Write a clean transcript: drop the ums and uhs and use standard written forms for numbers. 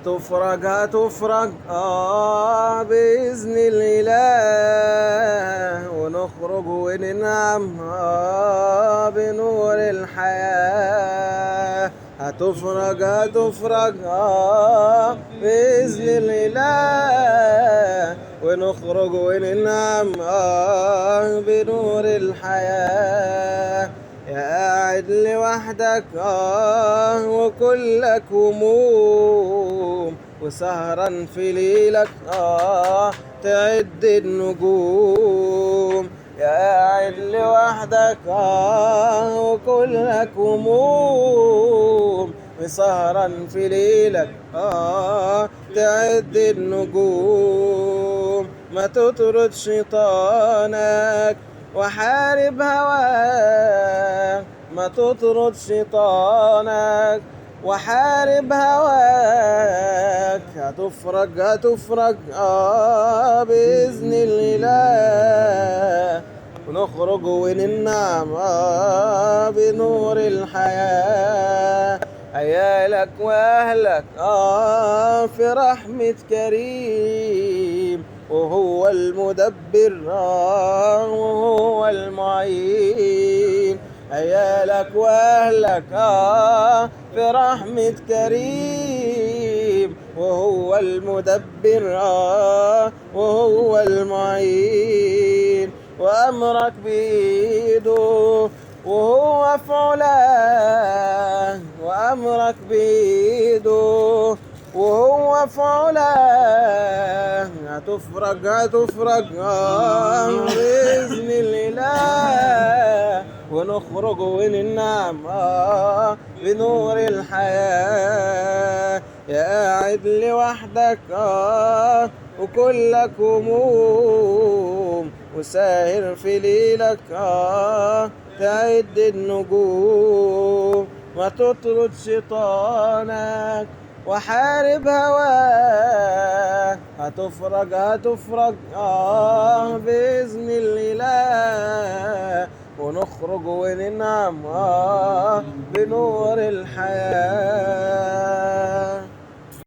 هتفرج بإذن الإله، ونخرج وننعم بنور الحياة. هتفرج بإذن الإله، ونخرج وننعم بنور الحياة. يا قاعد لوحدك وكلك هموم، وسهران في ليلك تعد النجوم. يا قاعد لوحدك وكلك هموم، وسهران في ليلك تعد النجوم. ما تطرد شيطانك وحارب هواك، ما تطرد شيطانك وحارب هواك. هتفرج بإذن الإله، ونخرج وننعم بنور الحياة. عيالك وأهلك في رحمة كريم، وهو المدبر وهو المعين. عيالك وأهلك في رحمة كريم، وهو المدبر وهو المعين. وأمرك بإيده وهو في علاه، وأمرك بإيده وهو في علاه. هتفرج بإذن الإله، ونخرج وننعم بنور الحياة. يا قاعد لوحدك وكلك هموم، وساهر في ليلك تعد النجوم. ما تطرد شيطانك وحارب هواك. هتفرج بإذن الإله، ونخرج وننعم بنور الحياة.